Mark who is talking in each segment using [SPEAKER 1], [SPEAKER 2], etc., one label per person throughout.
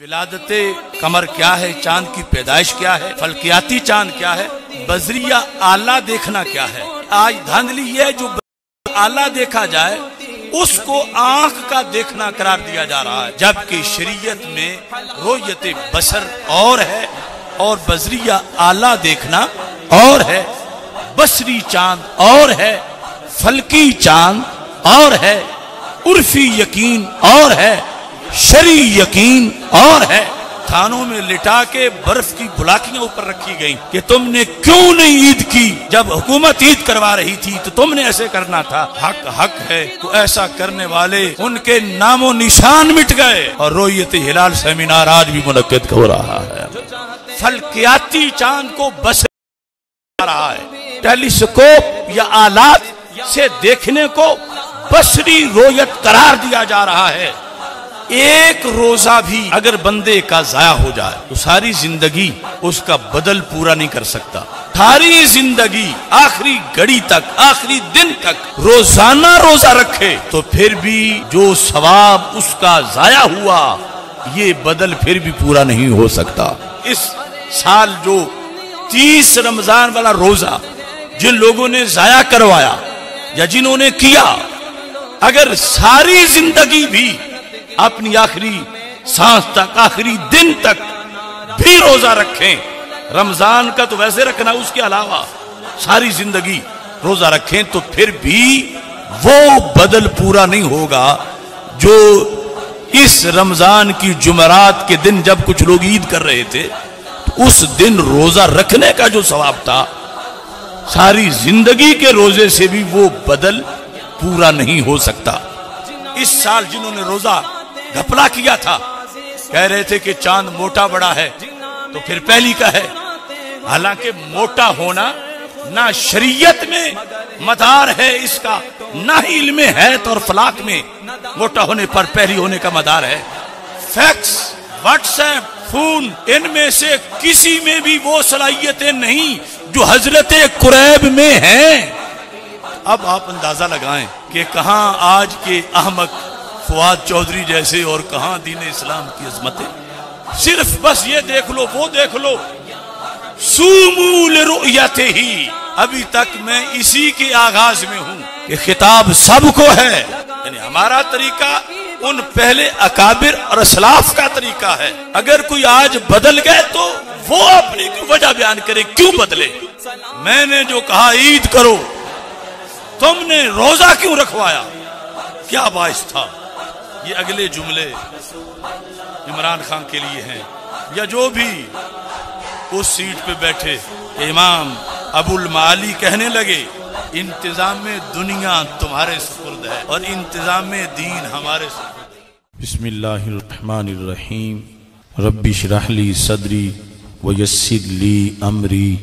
[SPEAKER 1] ولادت قمر کیا ہے، چاند کی پیدائش کیا ہے، فلکیاتی چاند کیا ہے، بذریعہ آلہ دیکھنا کیا ہے۔ آج دھاندلی یہ ہے جو آلہ دیکھا جائے اس کو آنکھ کا دیکھنا قرار دیا جا رہا ہے، جبکہ شریعت میں رؤیت بصر اور ہے اور بذریعہ آلہ دیکھنا اور ہے، بصری چاند اور ہے، فلکی چاند اور ہے، عرفی یقین اور ہے، شرعی یقین اور ہے۔ تھانوں میں لٹا کے برف کی بلاکیاں اوپر رکھی گئیں کہ تم نے کیوں نہیں عید کی، جب حکومت عید کروا رہی تھی تو تم نے ایسے کرنا تھا۔ حق حق ہے تو ایسا کرنے والے ان کے نام و نشان مٹ گئے۔ اور رؤیت ہلال سیمینار آج بھی منعقد ہو رہا ہے، فلکیاتی چاند کو بس رہا ہے، ٹیلیسکوپ یا آلات سے دیکھنے کو بصری رؤیت قرار دیا جا رہا ہے۔ ایک روزہ بھی اگر بندے کا ضائع ہو جائے تو ساری زندگی اس کا بدل پورا نہیں کر سکتا۔ ساری زندگی آخری گھڑی تک، آخری دن تک روزانہ روزہ رکھے تو پھر بھی جو ثواب اس کا ضائع ہوا یہ بدل پھر بھی پورا نہیں ہو سکتا۔ اس سال جو 30 رمضان والا روزہ جن لوگوں نے ضائع کروایا یا جنہوں نے کیا، اگر ساری زندگی بھی اپنی آخری سانس تک، آخری دن تک بھی روزہ رکھیں، رمضان کا تو ویسے رکھنا، اس کے علاوہ ساری زندگی روزہ رکھیں تو پھر بھی وہ بدل پورا نہیں ہوگا جو اس رمضان کی جمعرات کے دن جب کچھ لوگ عید کر رہے تھے تو اس دن روزہ رکھنے کا جو ثواب تھا ساری زندگی کے روزے سے بھی وہ بدل پورا نہیں ہو سکتا۔ اس سال جنہوں نے روزہ گھپلا کیا تھا، کہہ رہے تھے کہ چاند موٹا بڑا ہے تو پھر پہلی کا ہے، حالانکہ موٹا ہونا نہ شریعت میں مدار ہے اس کا، نہ ہی علم حیات اور فلاک میں موٹا ہونے پر پہلی ہونے کا مدار ہے۔ فیکس، واٹس ایپ، فون، ان میں سے کسی میں بھی وہ صلاحیتیں نہیں جو حضرت قریب میں ہیں۔ اب آپ اندازہ لگائیں کہ کہاں آج کے احمق فواد چودھری جیسے اور کہاں دین اسلام کی عظمتیں۔ صرف بس یہ دیکھ لو، وہ دیکھ لو، سومو لرؤیتہ ہی، ابھی تک میں اسی کے آغاز میں ہوں کہ خطاب سب کو ہے، یعنی ہمارا طریقہ ان پہلے اکابر اور اسلاف کا طریقہ ہے۔ اگر کوئی آج بدل گئے تو وہ اپنی وجہ بیان کرے کیوں بدلے۔ میں نے جو کہا عید کرو، تم نے روزہ کیوں رکھوایا، کیا باعث تھا؟ یہ اگلے جملے عمران خان کے لیے ہیں یا جو بھی اس سیٹ پہ بیٹھے امام ابو المعالی کہنے لگے انتظام دنیا تمہارے سپرد ہے اور انتظام دین ہمارے سپرد ہے۔ بسم اللہ الرحمن الرحیم، رب اشرح لی صدری ویسر لی امری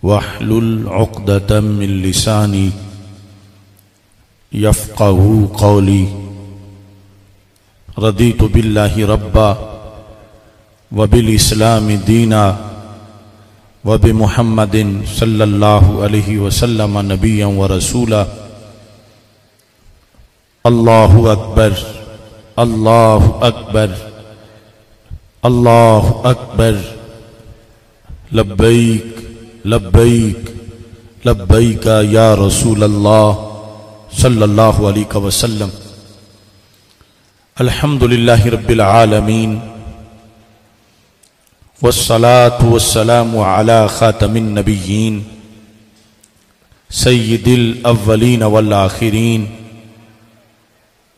[SPEAKER 1] واحلل عقدۃ من لسانی یفقہوا قولی۔ رضیت باللہ ربا وبالاسلام دینا وبمحمد صلی اللہ علیہ وسلم نبیا ورسولا۔ اللہ اکبر، اللہ اکبر، اللہ اکبر، لبیک لبیک لبیک یا رسول اللہ صلی اللہ علیہ وسلم۔ الحمدللہ رب العالمین والصلاة والسلام علی خاتم النبیین سید الاولین والآخرین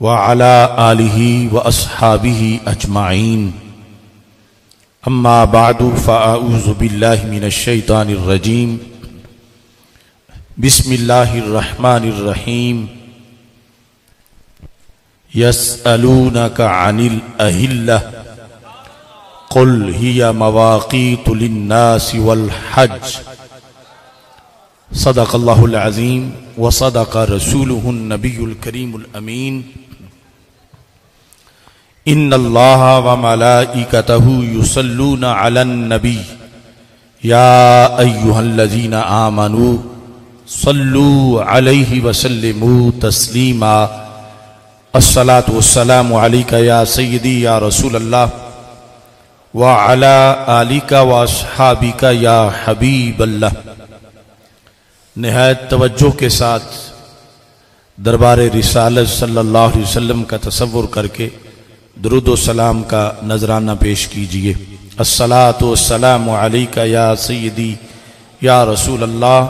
[SPEAKER 1] وعلی آلہ واصحابہ اجمعین۔ اما بعد فاعوذ باللہ من الشیطان الرجیم، بسم اللہ الرحمن الرحیم۔ یسألونک عن الأہلہ قل ہی مواقیت للناس والحج۔ صدق اللہ العظیم وصدق رسولہ النبی الکریم الامین۔ ان اللہ وملائکتہ یصلون علی النبی یا ایہا الذین آمنوا صلوا علیہ وسلموا تسلیما۔ الصلاۃ والسلام علیک یا سیدی یا رسول اللہ وعلی آلک واصحابک یا حبیب اللہ۔ نہایت توجہ کے ساتھ دربار رسالت صلی اللہ علیہ وسلم کا تصور کر کے درود و سلام کا نذرانہ پیش کیجئے۔ الصلاۃ والسلام علیک یا سیدی یا رسول اللہ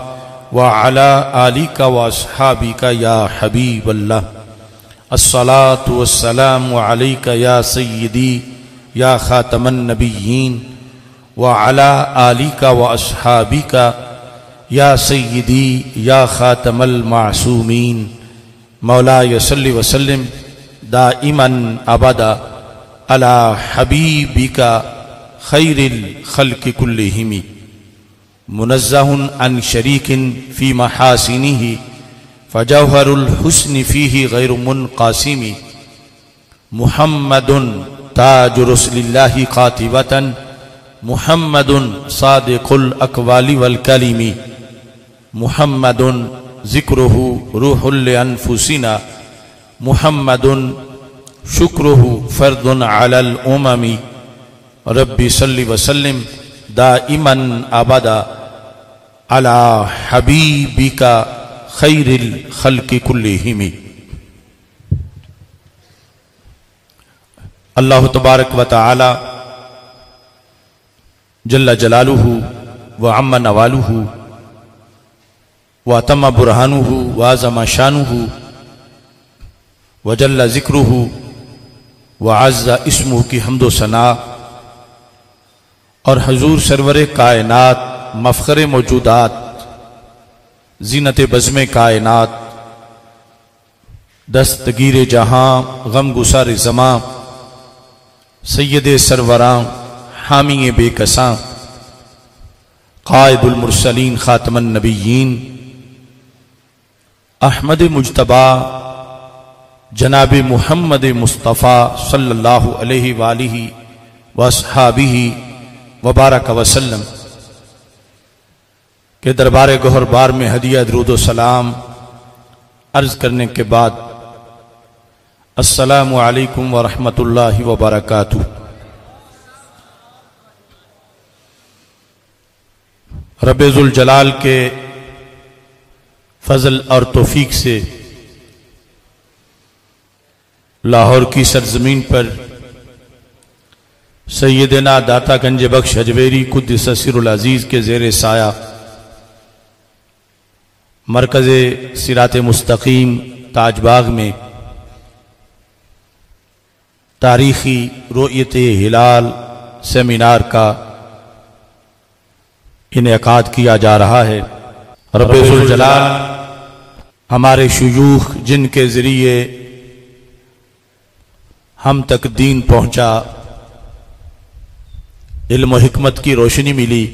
[SPEAKER 1] وعلی آلک واصحابک یا حبیب اللہ۔ الصلاۃ والسلام علیک یا سیدی یا خاتم النبیین وعلی آلک واصحابک یا سیدی یا خاتم المعصومین۔ مولاي صل وسلم دائما ابدا على حبیبک خیر الخلق كلهم منزہ عن شریک فی محاسنہ فجوہر الحسن فیہ غیر منقاسم۔ محمد تاج رسل اللہ قاطبۃ محمد صادق الاقوال والکلم محمد ذکرہ روح لانفسنا محمد شکرہ فرد علی الامم۔ رب صل وسلم دائما ابدا علی حبیبک خیر الخلق کلہم۔ اللہ تبارک و تعالی جل جلالہ وعم نوالہ واتم برہانہ وعظم شانہ وجل ذکرہ وعز اسمہ کی حمد و ثنا اور حضور سرور کائنات مفخر موجودات زینت بزم کائنات دستگیر جہاں غم گسار زماں سید سروراں حامی بے کساں قائد المرسلین خاتم النبیین احمد مجتبی جناب محمد مصطفیٰ صلی اللہ علیہ وآلہ واصحابہ وبارک وسلم کے دربار گوہر بار میں ہدیہ درود و سلام عرض کرنے کے بعد السلام علیکم ورحمۃ اللہ وبرکاتہ۔ رب ذوالجلال کے فضل اور توفیق سے لاہور کی سرزمین پر سیدنا داتا گنج بخش حجویری قدس سر العزیز کے زیر سایہ مرکز صراط مستقیم تاج باغ میں تاریخی رؤیت ہلال سیمینار کا انعقاد کیا جا رہا ہے۔ رب ذوالجلال ہمارے شیوخ جن کے ذریعے ہم تک دین پہنچا، علم و حکمت کی روشنی ملی،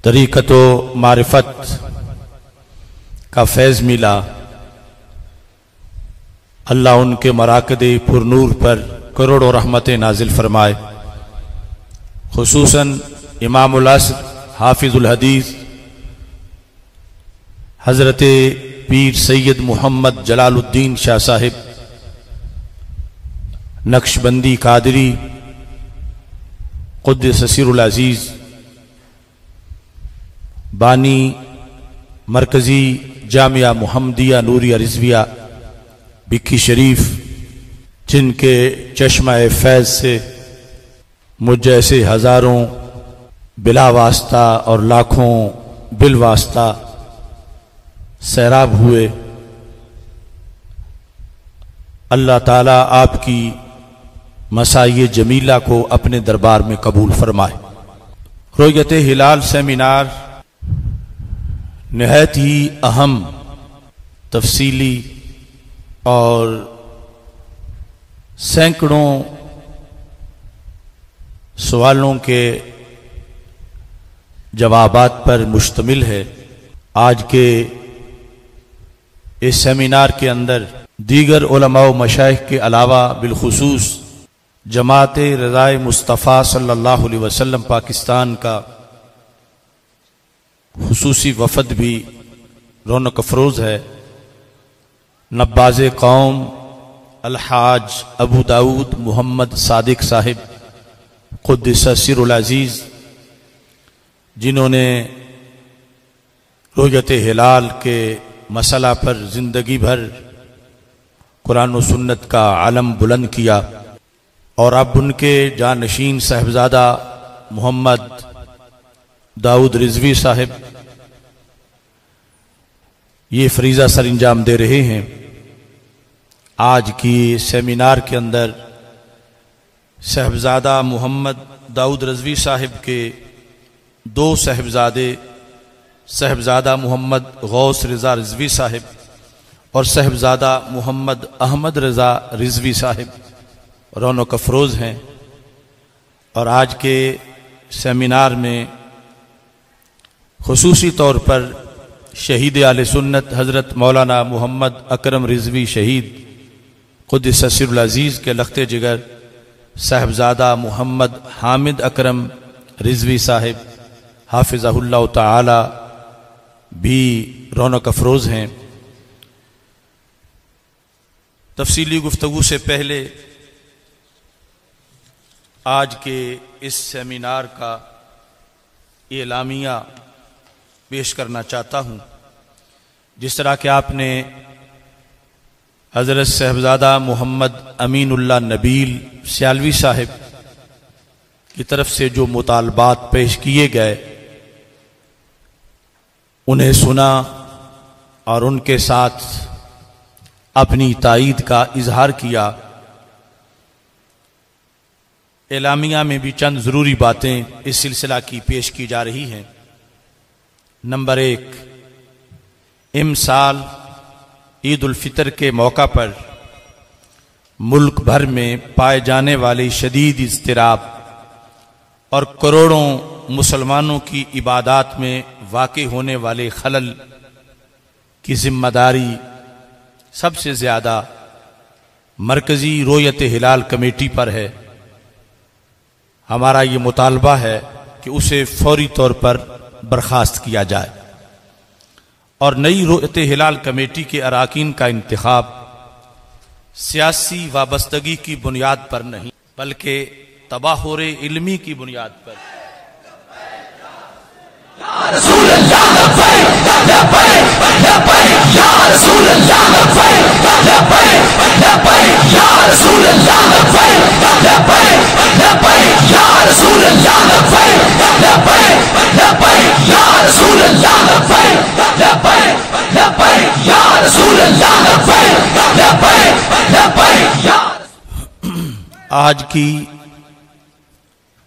[SPEAKER 1] طریقت و معرفت کا فیض ملا، اللہ ان کے مراکد پر نور پر کروڑوں رحمتیں نازل فرمائے۔ خصوصاً امام العصر حافظ الحدیث حضرت پیر سید محمد جلال الدین شاہ صاحب نقشبندی قادری قدس سر العزیز بانی مرکزی جامعہ محمدیہ نوریہ رضویہ بکھی شریف، جن کے چشمہ فیض سے مجھ جیسے ہزاروں بلا واسطہ اور لاکھوں بالواسطہ سیراب ہوئے، اللہ تعالیٰ آپ کی مسائی جمیلہ کو اپنے دربار میں قبول فرمائے۔ رؤیت ہلال سیمینار نہایت ہی اہم، تفصیلی اور سینکڑوں سوالوں کے جوابات پر مشتمل ہے۔ آج کے اس سیمینار کے اندر دیگر علماء و مشائخ کے علاوہ بالخصوص جماعت رضائے مصطفیٰ صلی اللہ علیہ وسلم پاکستان کا خصوصی وفد بھی رونق افروز ہے۔ نباز قوم الحاج ابو داود محمد صادق صاحب قدس سر العزیز، جنہوں نے رؤیت ہلال کے مسئلہ پر زندگی بھر قرآن و سنت کا علم بلند کیا، اور اب ان کے جانشین صاحبزادہ محمد داؤد رضوی صاحب یہ فریضہ سر انجام دے رہے ہیں۔ آج کی سیمینار کے اندر صاحبزادہ محمد داؤد رضوی صاحب کے دو صاحبزادے، صاحبزادہ محمد غوث رضا رضوی صاحب اور صاحبزادہ محمد احمد رضا رضوی صاحب رونق افروز ہیں، اور آج کے سیمینار میں خصوصی طور پر شہید اہل سنت حضرت مولانا محمد اکرم رضوی شہید قدس سر العزیز کے لخت جگر صاحبزادہ محمد حامد اکرم رضوی صاحب حافظہ اللہ تعالی بھی رونق افروز ہیں۔ تفصیلی گفتگو سے پہلے آج کے اس سیمینار کا اعلامیہ پیش کرنا چاہتا ہوں۔ جس طرح کہ آپ نے حضرت صاحبزادہ محمد امین اللہ نبیل سیالوی صاحب کی طرف سے جو مطالبات پیش کیے گئے انہیں سنا اور ان کے ساتھ اپنی تائید کا اظہار کیا۔ اعلامیہ میں بھی چند ضروری باتیں اس سلسلہ کی پیش کی جا رہی ہیں۔ نمبر 1، امسال عید الفطر کے موقع پر ملک بھر میں پائے جانے والی شدید اضطراب اور کروڑوں مسلمانوں کی عبادات میں واقع ہونے والے خلل کی ذمہ داری سب سے زیادہ مرکزی رؤیت ہلال کمیٹی پر ہے۔ ہمارا یہ مطالبہ ہے کہ اسے فوری طور پر برخاست کیا جائے، اور نئی رؤیت ہلال کمیٹی کے اراکین کا انتخاب سیاسی وابستگی کی بنیاد پر نہیں بلکہ تباہر علمی کی بنیاد پر آج کی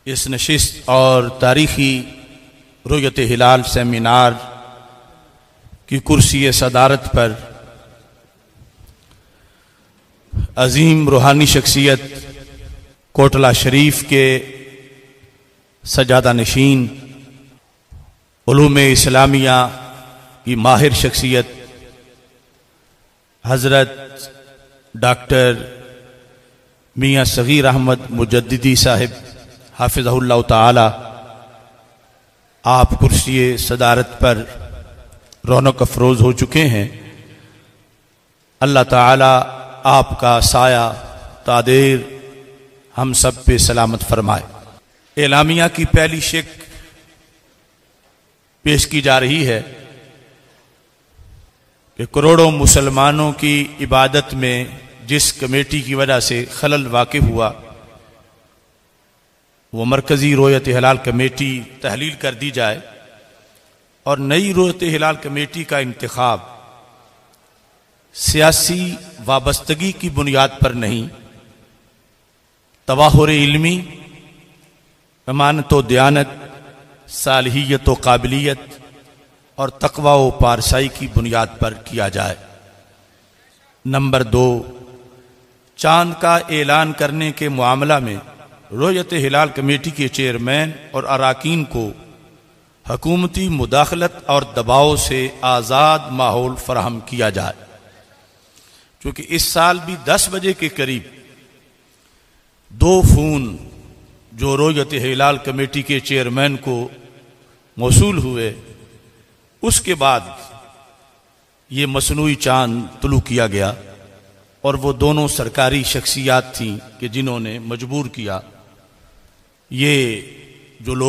[SPEAKER 1] اس نشست اور تاریخی رؤیت ہلال سیمینار کی کرسی صدارت پر عظیم روحانی شخصیت کوٹلہ شریف کے سجادہ نشین، علوم اسلامیہ کی ماہر شخصیت حضرت ڈاکٹر میاں صغیر احمد مجددی صاحب حافظہ اللہ تعالی، آپ کرسی صدارت پر رونق افروز ہو چکے ہیں۔ اللہ تعالی آپ کا سایہ تادیر ہم سب پہ سلامت فرمائے۔ اعلامیہ کی پہلی شق پیش کی جا رہی ہے کہ کروڑوں مسلمانوں کی عبادت میں جس کمیٹی کی وجہ سے خلل واقع ہوا وہ مرکزی رؤیت ہلال کمیٹی تحلیل کر دی جائے، اور نئی رؤیت ہلال کمیٹی کا انتخاب سیاسی وابستگی کی بنیاد پر نہیں، تباہر علمی، امانت و دیانت، صالحیت و قابلیت اور تقوی و پارسائی کی بنیاد پر کیا جائے۔ نمبر 2، چاند کا اعلان کرنے کے معاملہ میں رؤیت ہلال کمیٹی کے چیئرمین اور اراکین کو حکومتی مداخلت اور دباؤ سے آزاد ماحول فراہم کیا جائے، چونکہ اس سال بھی 10 بجے کے قریب 2 فون جو رؤیت ہلال کمیٹی کے چیئرمین کو موصول ہوئے، اس کے بعد یہ مصنوعی چاند طلوع کیا گیا، اور وہ دونوں سرکاری شخصیات تھیں کہ جنہوں نے مجبور کیا یہ جو لوگ